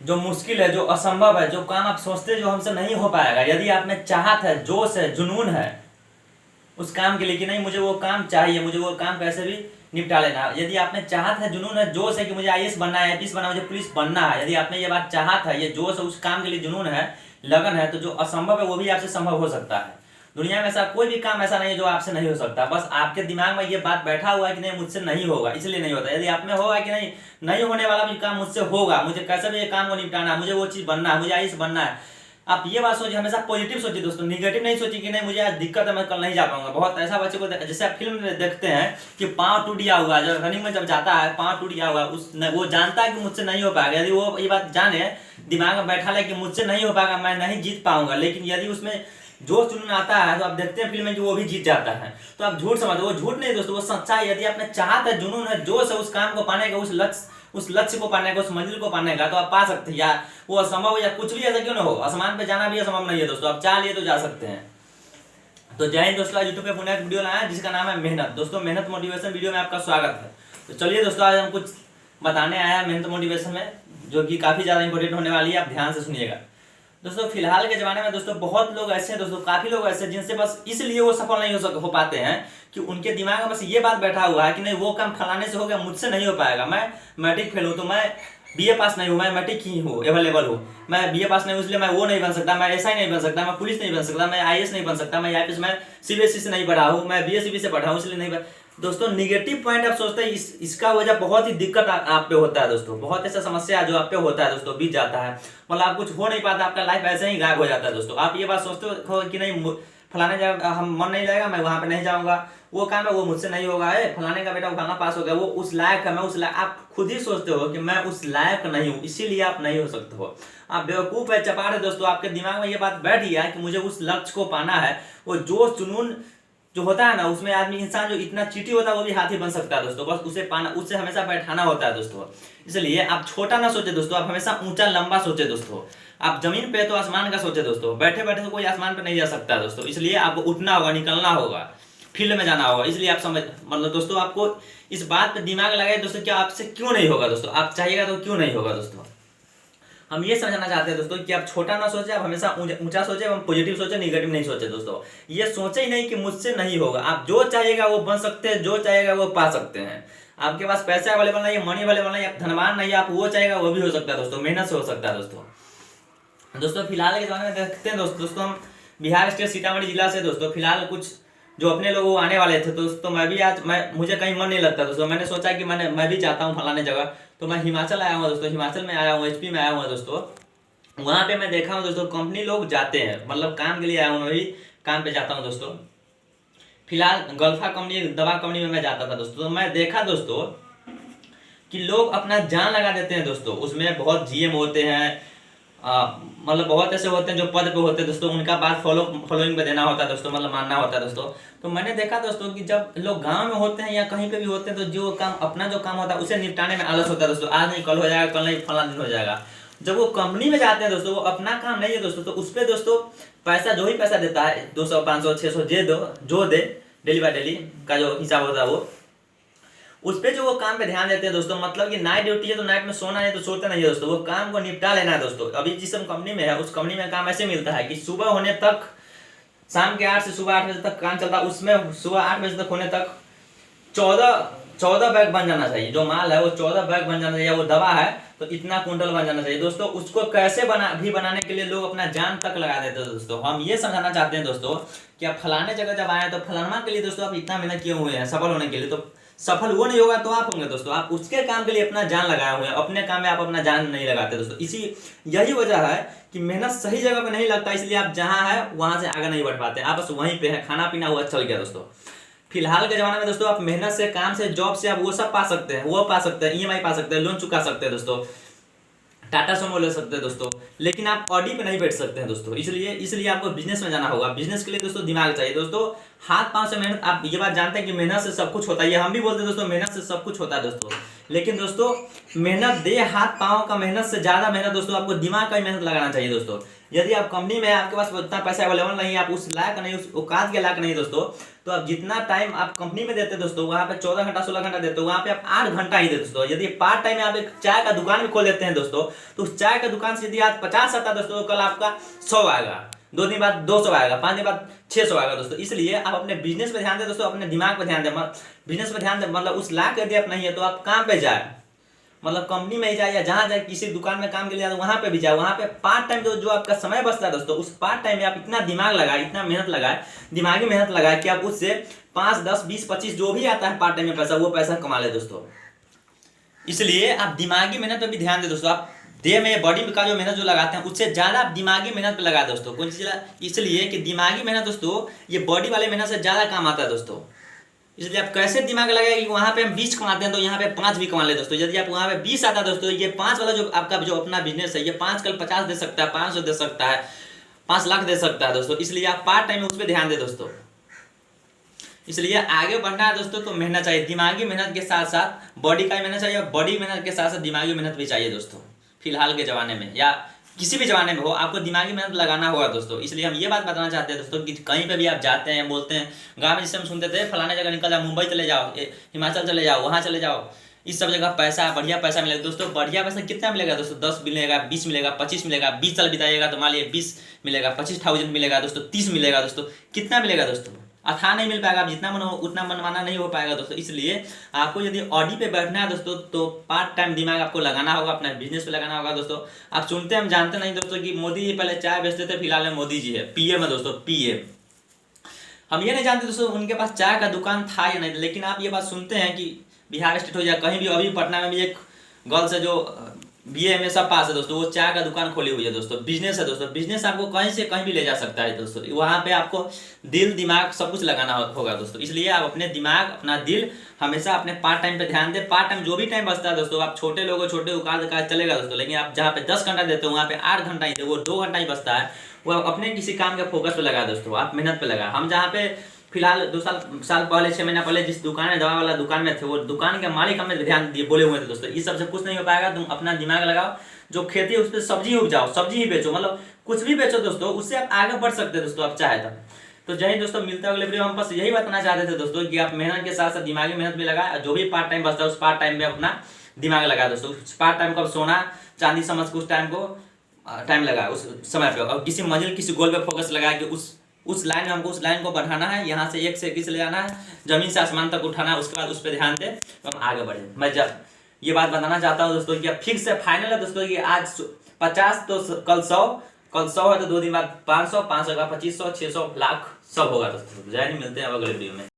जो मुश्किल है, जो असंभव है, जो काम आप सोचते जो हमसे नहीं हो पाएगा, यदि आप में चाहत है, जोश है, जुनून है उस काम के लिए कि नहीं मुझे वो काम चाहिए, मुझे वो काम कैसे भी निपटा लेना है, यदि आप में चाहत है, जुनून है, जोश है कि मुझे आईएएस बनना है, आईपीएस बनना है, मुझे पुलिस बनना है, यदि आप में ये बात चाहत है, ये जोश है, उस काम के लिए जुनून है, लगन है, तो जो असंभव है वो भी आपसे संभव हो सकता है। दुनिया में ऐसा कोई भी काम ऐसा नहीं है जो आपसे नहीं हो सकता। बस आपके दिमाग में ये बात बैठा हुआ है कि नहीं मुझसे नहीं होगा, इसलिए नहीं होता। यदि आप में होगा कि नहीं नहीं होने वाला भी काम मुझसे होगा, मुझे कैसे भी ये काम को निपटाना है, मुझे वो चीज़ बनना है, मुझे आईएएस बनना है, आप ये बात सोचिए, हमेशा पॉजिटिव सोचिए दोस्तों, निगेटिव नहीं सोचिए कि नहीं मुझे आज दिक्कत है, मैं कल नहीं जा पाऊंगा। बहुत ऐसा बच्चे को जैसे आप फिल्म में देखते हैं कि पाँव टूट गया हुआ, जब रनिंग में जब जाता है पाँव टूट गया हुआ, वो जानता है कि मुझसे नहीं हो पाएगा। यदि वो ये बात जाने, दिमाग में बैठा ले कि मुझसे नहीं हो पाएगा, मैं नहीं जीत पाऊंगा, लेकिन यदि उसमें जो जुनून आता है तो आप देखते हैं फिल्म में कि वो भी जीत जाता है। तो आप झूठ समझते, वो झूठ नहीं दोस्तों, वो सच्चाई। यदि आपने चाहत है, जुनून है, जोश है उस काम को पाने का, उस लक्ष्य को पाने का, उस मंजिल को पाने का, तो आप पा सकते हैं। या वो असंभव या कुछ भी ऐसा क्यों ना हो, आसमान पे जाना भी असंभव नहीं है दोस्तों, आप चाह लिए तो जा सकते हैं। तो जय हिंद दोस्तों, आज यूट्यूब पे पुनः एक वीडियो लाया जिसका नाम है मेहनत। दोस्तों मेहनत मोटिवेशन वीडियो में आपका स्वागत है। तो चलिए दोस्तों, आज हम कुछ बताने आया है मेहनत मोटिवेशन में, जो कि काफ़ी ज़्यादा इंपॉर्टेंट होने वाली है, आप ध्यान से सुनिएगा। दोस्तों फिलहाल के ज़माने में दोस्तों बहुत लोग ऐसे हैं दोस्तों, काफ़ी लोग ऐसे हैं जिनसे बस इसलिए वो सफल नहीं हो पाते हैं कि उनके दिमाग में बस ये बात बैठा हुआ है कि नहीं वो काम फलाने से हो गया, मुझसे नहीं हो पाएगा। मैं मैट्रिक फेल हूँ तो मैं बीए पास नहीं हूँ, मैं मैट्रिक ही हूँ, अवेलेबल हूँ। मैं बीए पास नहीं हूँ इसलिए मैं वो नहीं बन सकता, मैं ऐसा ही नहीं बन सकता, मैं पुलिस नहीं बन सकता, मैं आईएएस नहीं बन सकता, मैं आईपीएस, मैं सीबीएसई से नहीं पढ़ा हूँ, मैं बीएसईबी से पढ़ा हूँ इसलिए नहीं बन। दोस्तों निगेटिव पॉइंट आप सोचते हैं, इसका वजह बहुत ही दिक्कत आप पे होता है दोस्तों, बहुत ऐसा समस्या जो आप पे होता है दोस्तों, बीत जाता है, मतलब आप कुछ हो नहीं पाता, आपका लाइफ ऐसे ही गायब हो जाता है दोस्तों। आप ये बात सोचते हो कि नहीं फलाने जगह हम मन नहीं लगेगा, मैं वहाँ पे नहीं जाऊँगा, वो काम है वो मुझसे नहीं होगा, है फलाने का बेटा फलाना पास हो गया, वो उस लायक है, मैं उस लायक, आप खुद ही सोचते हो कि मैं उस लायक नहीं हूँ, इसीलिए आप नहीं हो सकते हो। आप बेवकूफ़ है, चपाट है दोस्तों, आपके दिमाग में ये बात बैठ गया है कि मुझे उस लक्ष्य को पाना है। वो जोश जुनून जो होता है ना, उसमें आदमी इंसान जो इतना चीटी होता है वो भी हाथी बन सकता है दोस्तों, बस उसे पाना, उससे हमेशा बैठाना होता है दोस्तों। इसलिए आप छोटा ना सोचे दोस्तों, आप हमेशा ऊंचा लंबा सोचे दोस्तों। आप जमीन पे तो आसमान का सोचे दोस्तों, बैठे बैठे तो कोई आसमान पे नहीं जा सकता दोस्तों, इसलिए आपको उठना होगा, निकलना होगा, फील्ड में जाना होगा। इसलिए आप समझ, मतलब दोस्तों आपको इस बात पे दिमाग लगाए दोस्तों, क्या आपसे क्यों नहीं होगा दोस्तों, आप चाहिएगा तो क्यों नहीं होगा दोस्तों। हम ये समझना चाहते हैं दोस्तों कि आप छोटा ना सोचे, आप हमेशा ऊंचा सोचे, हम पॉजिटिव सोचे, निगेटिव नहीं सोचे दोस्तों। ये सोचे ही नहीं कि मुझसे नहीं होगा, आप जो चाहिएगा वो बन सकते हैं, जो चाहिएगा वो पा सकते हैं। आपके पास पैसे अवेलेबल नहीं है, मनी अवेलेबल नहीं है, आप धनवान नहीं है, आप वो चाहिएगा वो भी हो सकता है दोस्तों, मेहनत से हो सकता है दोस्तों। दोस्तों फिलहाल के जमाने में देखते हैं दोस्तों, हम बिहार स्टेट सीतामढ़ी जिला से दोस्तों फिलहाल कुछ जो अपने लोग वो आने वाले थे दोस्तों, मैं भी आज मुझे कहीं मन नहीं लगता दोस्तों, मैंने सोचा कि मैं भी चाहता हूँ फलाने जगह, तो मैं हिमाचल आया हूँ दोस्तों, हिमाचल में आया हूँ, एचपी में आया हूँ दोस्तों। वहाँ पे मैं देखा हूँ दोस्तों, कंपनी लोग जाते हैं, मतलब काम के लिए आया हूँ, मैं भी काम पे जाता हूँ दोस्तों। फिलहाल गल्फा कंपनी, दवा कंपनी में मैं जाता था दोस्तों, तो मैं देखा दोस्तों कि लोग अपना जान लगा देते हैं दोस्तों, उसमें बहुत जीएम होते हैं, मतलब बहुत ऐसे होते हैं जो पद पे होते हैं दोस्तों, उनका बात फॉलोइंग पे देना होता है दोस्तों, मतलब मानना होता है दोस्तों। तो मैंने देखा दोस्तों कि जब लोग गांव में होते हैं या कहीं पे भी होते हैं, तो जो काम अपना जो काम होता है उसे निपटाने में आलस होता है दोस्तों, आज नहीं कल हो जाएगा, कल नहीं फला दिन हो जाएगा। जब वो कंपनी में जाते हैं दोस्तों, वो अपना काम नहीं है दोस्तों, तो उस पर दोस्तों पैसा जो ही पैसा देता है 200 500 600 जो दे डेली बाय डेली का जो हिसाब होता है वो, उस पर जो वो काम पे ध्यान देते हैं दोस्तों, मतलब कि नाइट ड्यूटी है तो नाइट में सोना है तो सोते नहीं है दोस्तों, वो काम को निपटा लेना है दोस्तों। अभी जिस हम कंपनी में है उस कंपनी में काम ऐसे मिलता है कि सुबह होने तक, शाम के 8 से सुबह 8 बजे तक काम चलता है, उसमें सुबह 8 बजे तक होने तक 14 बैग बन जाना चाहिए, जो माल है वो 14 बैग बन जाना चाहिए, वो दवा है तो इतना कुंटल बन जाना चाहिए दोस्तों। उसको कैसे बनाने के लिए लोग अपना जान तक लगा देते हैं दोस्तों। हम ये समझाना चाहते हैं दोस्तों कि आप फलाने जगह जब आए तो फलाना के लिए दोस्तों आप इतना मेहनत किए हुए हैं सफल होने के लिए, तो सफल वो नहीं होगा तो आप होंगे दोस्तों, आप उसके काम के लिए अपना जान लगाए हुए हैं, अपने काम में आप अपना जान नहीं लगाते दोस्तों। यही वजह है कि मेहनत सही जगह पे नहीं लगता, इसलिए आप जहाँ है वहां से आगे नहीं बढ़ पाते, आप बस वहीं पे है, खाना पीना हुआ चल गया दोस्तों। फिलहाल के जमाने में दोस्तों आप मेहनत से, काम से, जॉब से आप वो सब पा सकते हैं, वो पा सकते हैं, ईएमआई पा सकते हैं, लोन चुका सकते हैं दोस्तों, टाटा सुमो ले सकते हैं दोस्तों, लेकिन आप ऑडी पे नहीं बैठ सकते हैं दोस्तों। इसलिए आपको बिजनेस में जाना होगा। बिजनेस के लिए दोस्तों दिमाग चाहिए दोस्तों, हाथ पांव से मेहनत। आप ये बात जानते हैं कि मेहनत से सब कुछ होता है, ये हम भी बोलते हैं दोस्तों, मेहनत से सब कुछ होता है दोस्तों, लेकिन दोस्तों मेहनत दे, हाथ पाँव का मेहनत से ज़्यादा मेहनत दोस्तों आपको दिमाग का ही मेहनत लगाना चाहिए दोस्तों। यदि आप कंपनी में आपके पास उतना पैसा अवेलेबल नहीं है, आप उस लायक नहीं, उस औकात के लायक नहीं दोस्तों, तो आप जितना टाइम आप कंपनी में देते दोस्तों वहाँ पे 14 घंटा 16 घंटा देते हो, वहाँ पे आप 8 घंटा ही देते दोस्तों। यदि पार्ट टाइम में आप एक चाय का दुकान भी खोल देते हैं दोस्तों, तो उस चाय का दुकान से यदि आज 50 आता दोस्तों, तो कल आपका 100 आएगा, 2 दिन बाद 200 आएगा, 5 दिन बाद 600 आएगा दोस्तों। इसलिए आप अपने बिजनेस पे ध्यान दें दोस्तों, अपने दिमाग पे ध्यान दें, बिजनेस पे ध्यान दें। मतलब उस लायक यदि आप नहीं है तो आप काम पे जाए, मतलब कंपनी में ही जाए या जहाँ जाए, किसी दुकान में काम के लिए जाए वहाँ पे भी जाए। वहाँ पे पार्ट टाइम जो आपका समय बचता है दोस्तों, उस पार्ट टाइम में आप इतना दिमाग लगाए, इतना मेहनत लगाए, दिमागी मेहनत लगाए कि आप उससे 5 10 20 25 जो भी आता है पार्ट टाइम में पैसा, वो पैसा कमा ले दोस्तों। इसलिए आप दिमागी मेहनत पे भी ध्यान दें दोस्तों। आप देह में बॉडी का जो मेहनत जो लगाते हैं उससे ज़्यादा आप दिमागी मेहनत पे लगाए दोस्तों। कौन सी? इसलिए कि दिमागी मेहनत दोस्तों ये बॉडी वाले मेहनत से ज़्यादा काम आता है दोस्तों। इसलिए आप कैसे दिमाग लगाए कि वहाँ पे हम 20 कमाते हैं तो यहाँ पे 5 भी कमा ले दोस्तों। यदि आप वहाँ पे 20 आता है दोस्तों, ये 5 वाला जो आपका जो अपना बिजनेस है, ये 5 कल 50 दे सकता है, 500 दे सकता है, 5 लाख दे सकता है दोस्तों। इसलिए आप पार्ट टाइम में उस पर ध्यान दें दोस्तों। इसलिए आगे बढ़ना है दोस्तों तो मेहनत चाहिए, दिमागी मेहनत के साथ साथ बॉडी का मेहनत चाहिए, और बॉडी मेहनत के साथ साथ दिमागी मेहनत भी चाहिए दोस्तों। फिलहाल के ज़माने में या किसी भी जमाने में हो, आपको दिमागी मेहनत लगाना होगा दोस्तों। इसलिए हम ये बात बताना चाहते हैं दोस्तों कि कहीं पे भी आप जाते हैं, बोलते हैं, गांव में जिससे हम सुनते थे फलाने जगह निकल जाओ, मुंबई चले जाओ, हिमाचल चले जाओ, वहाँ चले जाओ, इस सब जगह पैसा बढ़िया पैसा मिलेगा दोस्तों। बढ़िया पैसा कितना मिलेगा दोस्तों? 10 मिलेगा, 20 मिलेगा, 25 मिलेगा। 20 साल बिताइएगा तो मान लीजिए 20 मिलेगा, 25,000 मिलेगा दोस्तों, 30 मिलेगा दोस्तों। कितना मिलेगा दोस्तों? आथा नहीं मिल पाएगा, आप जितना मन हो उतना मनमाना नहीं हो पाएगा दोस्तों। इसलिए आपको यदि ऑडी पे बैठना है दोस्तों तो पार्ट टाइम दिमाग आपको लगाना होगा, अपना बिजनेस पे लगाना होगा दोस्तों। आप सुनते हैं, हम जानते नहीं दोस्तों कि मोदी जी पहले चाय बेचते थे, फिलहाल में मोदी जी है पीएम है दोस्तों, पीएम। हम ये नहीं जानते दोस्तों उनके पास चाय का दुकान था या नहीं, लेकिन आप ये बात सुनते हैं कि बिहार स्टेट हो या कहीं भी, अभी पटना में भी एक गर्ल्स है जो बीए में सब पास है दोस्तों, वो चाय का दुकान खोली हुई है दोस्तों। बिजनेस है दोस्तों, बिजनेस आपको कहीं से कहीं भी ले जा सकता है दोस्तों। वहाँ पे आपको दिल दिमाग सब कुछ लगाना होगा दोस्तों। इसलिए आप अपने दिमाग अपना दिल हमेशा अपने पार्ट टाइम पे ध्यान दें। पार्ट टाइम जो भी टाइम बचता है दोस्तों, आप छोटे लोगों छोटे उकाल का चलेगा दोस्तों, लेकिन आप जहाँ पे 10 घंटा देते हो वहाँ पे 8 घंटा ही दे, वो 2 घंटा ही बचता है, वो अपने किसी काम के फोकस पे लगा दोस्तों, आप मेहनत पे लगा। हम जहाँ पे फिलहाल 2 साल पहले 6 महीना पहले जिस दुकान में, दवा वाला दुकान में थे, वो दुकान के मालिक हमें ध्यान दिए, बोले हुए थे दोस्तों इस सबसे कुछ नहीं हो पाएगा, तुम अपना दिमाग लगाओ, जो खेती है उस पर सब्जी उपजाओ, सब्जी ही बेचो, मतलब कुछ भी बेचो दोस्तों, उससे आप आगे बढ़ सकते हैं दोस्तों, आप चाहे तो जय हिंद दोस्तों। मिलते हैं अगले वीडियो। हम बस यही बताना चाहते थे दोस्तों कि आप मेहनत के साथ साथ दिमागी मेहनत भी लगाए, जो भी पार्ट टाइम बचता है उस पार्ट टाइम में अपना दिमाग लगाए दोस्तों। पार्ट टाइम को सोना चांदी समझ के उस टाइम को टाइम लगा उस समय पे, और किसी मंजिल किसी गोल पे फोकस लगाया कि उस लाइन में हमको उस लाइन को बढ़ाना है, यहाँ से एक से एक ले जाना है, जमीन से आसमान तक उठाना है, उसके बाद उस पर ध्यान दें तो हम आगे बढ़े। मैं जब ये बात बताना चाहता हूँ दोस्तों कि अब फिक्स है, फाइनल है दोस्तों कि आज 50 तो कल 100 है तो 2 दिन बाद 500, 500 का 2500, 600 लाख सब होगा दोस्तों। जय हिंद, मिलते हैं अब अगले वीडियो में।